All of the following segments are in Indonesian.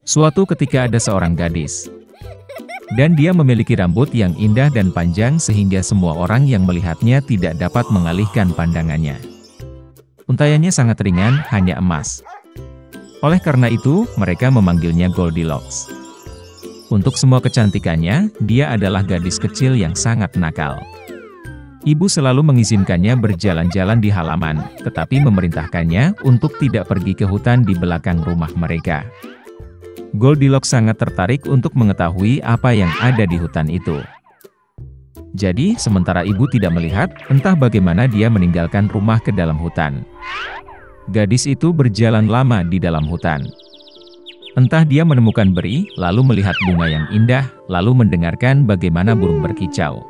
Suatu ketika ada seorang gadis. Dan dia memiliki rambut yang indah dan panjang sehingga semua orang yang melihatnya tidak dapat mengalihkan pandangannya. Untaiannya sangat ringan, hanya emas. Oleh karena itu, mereka memanggilnya Goldilocks. Untuk semua kecantikannya, dia adalah gadis kecil yang sangat nakal. Ibu selalu mengizinkannya berjalan-jalan di halaman, tetapi memerintahkannya untuk tidak pergi ke hutan di belakang rumah mereka. Goldilocks sangat tertarik untuk mengetahui apa yang ada di hutan itu. Jadi, sementara ibu tidak melihat, entah bagaimana dia meninggalkan rumah ke dalam hutan. Gadis itu berjalan lama di dalam hutan. Entah dia menemukan beri, lalu melihat bunga yang indah, lalu mendengarkan bagaimana burung berkicau.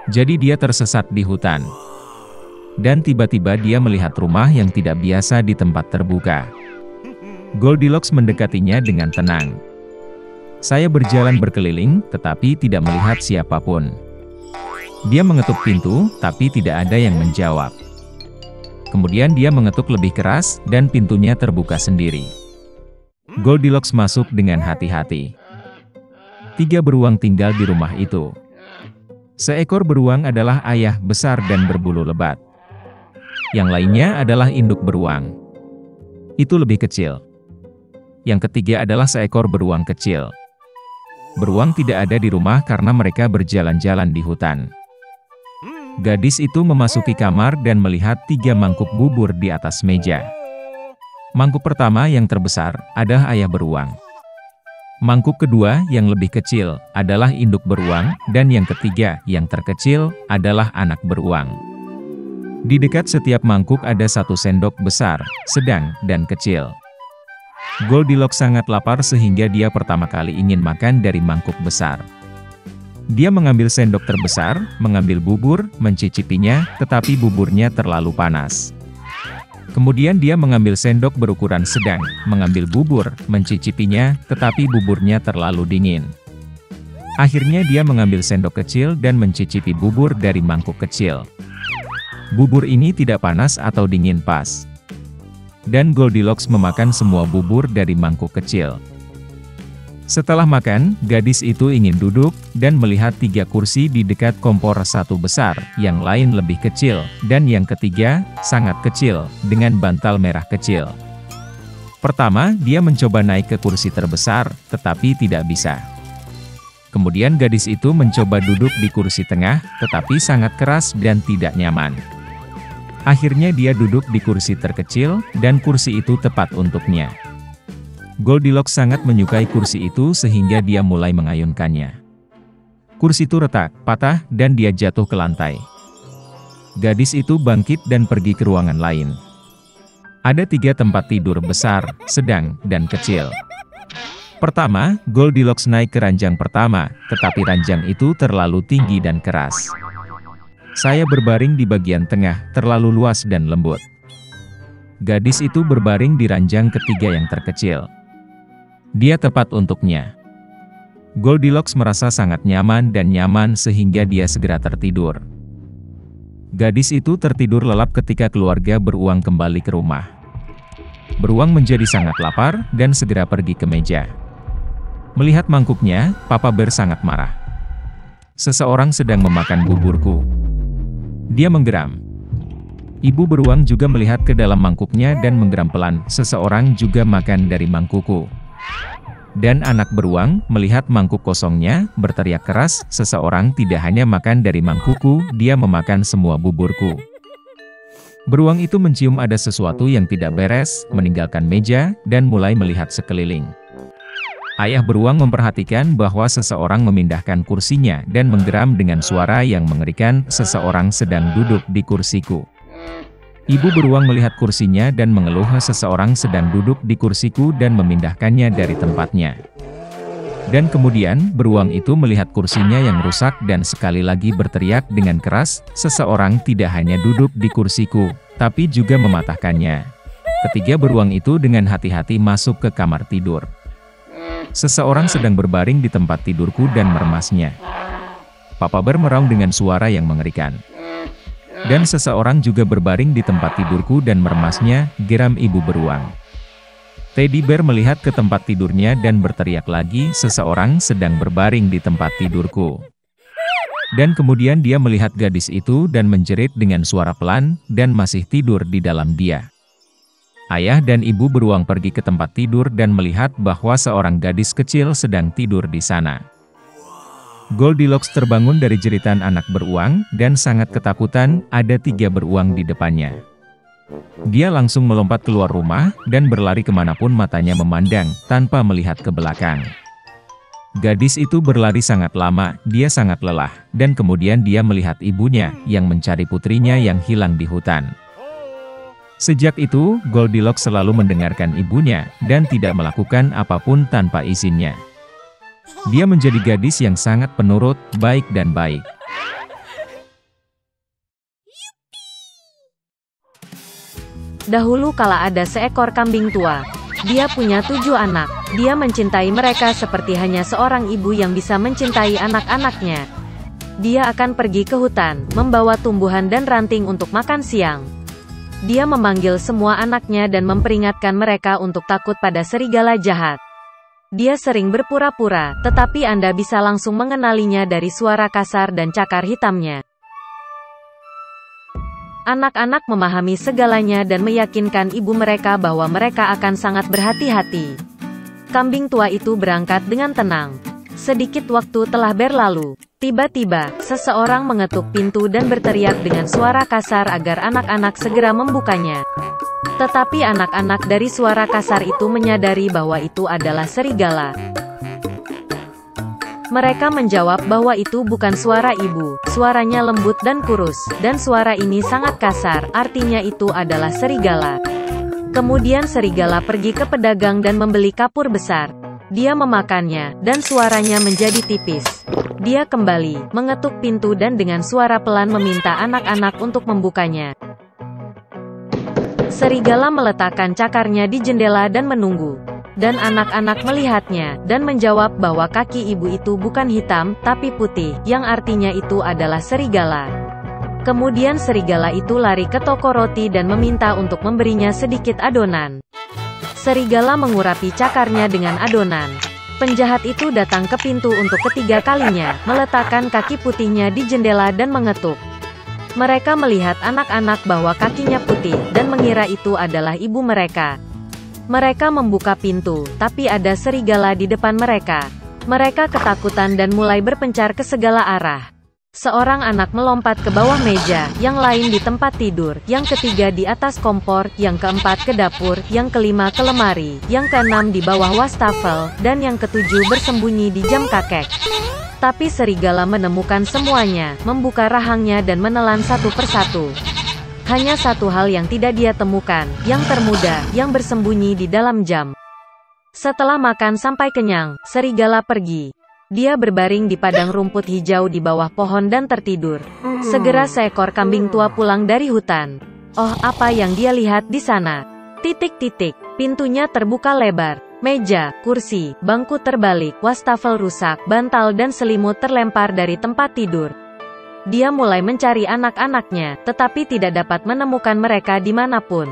Jadi dia tersesat di hutan. Dan tiba-tiba dia melihat rumah yang tidak biasa di tempat terbuka. Goldilocks mendekatinya dengan tenang. Saya berjalan berkeliling, tetapi tidak melihat siapapun. Dia mengetuk pintu, tapi tidak ada yang menjawab. Kemudian dia mengetuk lebih keras, dan pintunya terbuka sendiri. Goldilocks masuk dengan hati-hati. 3 beruang tinggal di rumah itu. Seekor beruang adalah ayah besar dan berbulu lebat. Yang lainnya adalah induk beruang. Itu lebih kecil. Yang ketiga adalah seekor beruang kecil. Beruang tidak ada di rumah karena mereka berjalan-jalan di hutan. Gadis itu memasuki kamar dan melihat 3 mangkuk bubur di atas meja. Mangkuk pertama yang terbesar adalah ayah beruang. Mangkuk kedua yang lebih kecil adalah induk beruang, dan yang ketiga yang terkecil adalah anak beruang. Di dekat setiap mangkuk ada 1 sendok besar, sedang, dan kecil. Goldilocks sangat lapar sehingga dia pertama kali ingin makan dari mangkuk besar. Dia mengambil sendok terbesar, mengambil bubur, mencicipinya, tetapi buburnya terlalu panas. Kemudian dia mengambil sendok berukuran sedang, mengambil bubur, mencicipinya, tetapi buburnya terlalu dingin. Akhirnya dia mengambil sendok kecil dan mencicipi bubur dari mangkuk kecil. Bubur ini tidak panas atau dingin pas. Dan Goldilocks memakan semua bubur dari mangkuk kecil. Setelah makan, gadis itu ingin duduk, dan melihat 3 kursi di dekat kompor, 1 besar, yang lain lebih kecil, dan yang ketiga, sangat kecil, dengan bantal merah kecil. Pertama, dia mencoba naik ke kursi terbesar, tetapi tidak bisa. Kemudian gadis itu mencoba duduk di kursi tengah, tetapi sangat keras dan tidak nyaman. Akhirnya dia duduk di kursi terkecil, dan kursi itu tepat untuknya. Goldilocks sangat menyukai kursi itu sehingga dia mulai mengayunkannya. Kursi itu retak, patah, dan dia jatuh ke lantai. Gadis itu bangkit dan pergi ke ruangan lain. Ada 3 tempat tidur besar, sedang, dan kecil. Pertama, Goldilocks naik ke ranjang pertama, tetapi ranjang itu terlalu tinggi dan keras. Saya berbaring di bagian tengah, terlalu luas dan lembut. Gadis itu berbaring di ranjang ketiga yang terkecil. Dia tepat untuknya. Goldilocks merasa sangat nyaman dan nyaman sehingga dia segera tertidur. Gadis itu tertidur lelap ketika keluarga beruang kembali ke rumah. Beruang menjadi sangat lapar dan segera pergi ke meja. Melihat mangkuknya, Papa Bear sangat marah. Seseorang sedang memakan buburku. Dia menggeram. Ibu beruang juga melihat ke dalam mangkuknya dan menggeram pelan. Seseorang juga makan dari mangkukku. Dan anak beruang melihat mangkuk kosongnya, berteriak keras, seseorang tidak hanya makan dari mangkukku, dia memakan semua buburku. Beruang itu mencium ada sesuatu yang tidak beres, meninggalkan meja, dan mulai melihat sekeliling. Ayah beruang memperhatikan bahwa seseorang memindahkan kursinya dan menggeram dengan suara yang mengerikan, seseorang sedang duduk di kursiku. Ibu beruang melihat kursinya dan mengeluh, seseorang sedang duduk di kursiku dan memindahkannya dari tempatnya. Dan kemudian, beruang itu melihat kursinya yang rusak dan sekali lagi berteriak dengan keras, seseorang tidak hanya duduk di kursiku, tapi juga mematahkannya. Ketiga beruang itu dengan hati-hati masuk ke kamar tidur. Seseorang sedang berbaring di tempat tidurku dan meremasnya. Papa Bear meraung dengan suara yang mengerikan. Dan seseorang juga berbaring di tempat tidurku dan meremasnya, geram ibu beruang. Teddy Bear melihat ke tempat tidurnya dan berteriak lagi, "Seseorang sedang berbaring di tempat tidurku." Dan kemudian dia melihat gadis itu dan menjerit dengan suara pelan, dan masih tidur di dalam dia. Ayah dan ibu beruang pergi ke tempat tidur dan melihat bahwa seorang gadis kecil sedang tidur di sana. Goldilocks terbangun dari jeritan anak beruang, dan sangat ketakutan. Ada 3 beruang di depannya. Dia langsung melompat keluar rumah, dan berlari kemanapun matanya memandang, tanpa melihat ke belakang. Gadis itu berlari sangat lama, dia sangat lelah, dan kemudian dia melihat ibunya, yang mencari putrinya yang hilang di hutan. Sejak itu, Goldilocks selalu mendengarkan ibunya, dan tidak melakukan apapun tanpa izinnya. Dia menjadi gadis yang sangat penurut, baik dan baik. Dahulu kala ada seekor kambing tua. Dia punya 7 anak. Dia mencintai mereka seperti hanya seorang ibu yang bisa mencintai anak-anaknya. Dia akan pergi ke hutan, membawa tumbuhan dan ranting untuk makan siang. Dia memanggil semua anaknya dan memperingatkan mereka untuk takut pada serigala jahat. Dia sering berpura-pura, tetapi Anda bisa langsung mengenalinya dari suara kasar dan cakar hitamnya. Anak-anak memahami segalanya dan meyakinkan ibu mereka bahwa mereka akan sangat berhati-hati. Kambing tua itu berangkat dengan tenang. Sedikit waktu telah berlalu. Tiba-tiba, seseorang mengetuk pintu dan berteriak dengan suara kasar agar anak-anak segera membukanya. Tetapi anak-anak dari suara kasar itu menyadari bahwa itu adalah serigala. Mereka menjawab bahwa itu bukan suara ibu, suaranya lembut dan kurus, dan suara ini sangat kasar, artinya itu adalah serigala. Kemudian serigala pergi ke pedagang dan membeli kapur besar. Dia memakannya, dan suaranya menjadi tipis. Dia kembali, mengetuk pintu dan dengan suara pelan meminta anak-anak untuk membukanya. Serigala meletakkan cakarnya di jendela dan menunggu. Dan anak-anak melihatnya, dan menjawab bahwa kaki ibu itu bukan hitam, tapi putih, yang artinya itu adalah serigala. Kemudian serigala itu lari ke toko roti dan meminta untuk memberinya sedikit adonan. Serigala mengurapi cakarnya dengan adonan. Penjahat itu datang ke pintu untuk ketiga kalinya, meletakkan kaki putihnya di jendela dan mengetuk. Mereka melihat anak-anak bahwa kakinya putih, dan mengira itu adalah ibu mereka. Mereka membuka pintu, tapi ada serigala di depan mereka. Mereka ketakutan dan mulai berpencar ke segala arah. Seorang anak melompat ke bawah meja, yang lain di tempat tidur, yang ketiga di atas kompor, yang keempat ke dapur, yang kelima ke lemari, yang keenam di bawah wastafel, dan yang ketujuh bersembunyi di jam kakek. Tapi serigala menemukan semuanya, membuka rahangnya dan menelan satu persatu. Hanya satu hal yang tidak dia temukan, yang termuda, yang bersembunyi di dalam jam. Setelah makan sampai kenyang, serigala pergi. Dia berbaring di padang rumput hijau di bawah pohon dan tertidur. Segera seekor kambing tua pulang dari hutan. Oh, apa yang dia lihat di sana? Titik-titik, pintunya terbuka lebar. Meja, kursi, bangku terbalik, wastafel rusak, bantal dan selimut terlempar dari tempat tidur. Dia mulai mencari anak-anaknya, tetapi tidak dapat menemukan mereka dimanapun.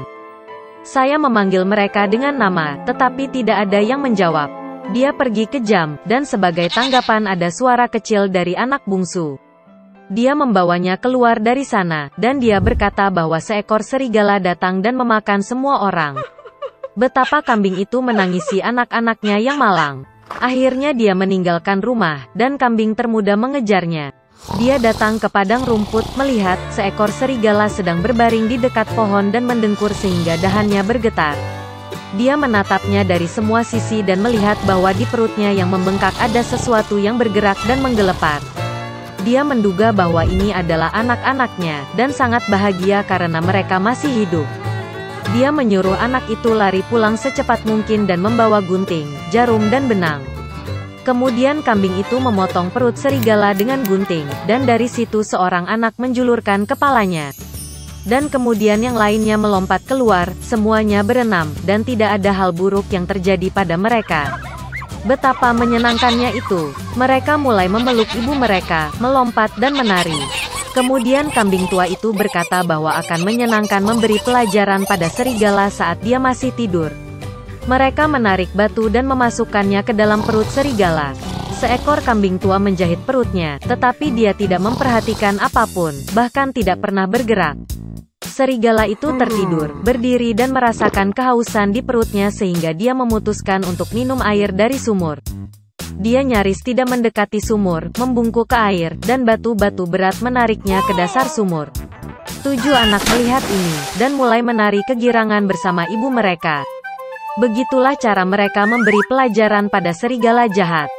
Saya memanggil mereka dengan nama, tetapi tidak ada yang menjawab. Dia pergi ke jam, dan sebagai tanggapan ada suara kecil dari anak bungsu. Dia membawanya keluar dari sana, dan dia berkata bahwa seekor serigala datang dan memakan semua orang. Betapa kambing itu menangisi anak-anaknya yang malang. Akhirnya dia meninggalkan rumah, dan kambing termuda mengejarnya. Dia datang ke padang rumput, melihat seekor serigala sedang berbaring di dekat pohon dan mendengkur sehingga dahannya bergetar. Dia menatapnya dari semua sisi dan melihat bahwa di perutnya yang membengkak ada sesuatu yang bergerak dan menggelepat. Dia menduga bahwa ini adalah anak-anaknya, dan sangat bahagia karena mereka masih hidup. Dia menyuruh anak itu lari pulang secepat mungkin dan membawa gunting, jarum dan benang. Kemudian kambing itu memotong perut serigala dengan gunting, dan dari situ seorang anak menjulurkan kepalanya. Dan kemudian yang lainnya melompat keluar, semuanya berenam, dan tidak ada hal buruk yang terjadi pada mereka. Betapa menyenangkannya itu. Mereka mulai memeluk ibu mereka, melompat dan menari. Kemudian kambing tua itu berkata bahwa akan menyenangkan memberi pelajaran pada serigala saat dia masih tidur. Mereka menarik batu dan memasukkannya ke dalam perut serigala. Seekor kambing tua menjahit perutnya, tetapi dia tidak memperhatikan apapun, bahkan tidak pernah bergerak. Serigala itu tertidur, berdiri dan merasakan kehausan di perutnya sehingga dia memutuskan untuk minum air dari sumur. Dia nyaris tidak mendekati sumur, membungkuk ke air, dan batu-batu berat menariknya ke dasar sumur. 7 anak melihat ini, dan mulai menari kegirangan bersama ibu mereka. Begitulah cara mereka memberi pelajaran pada serigala jahat.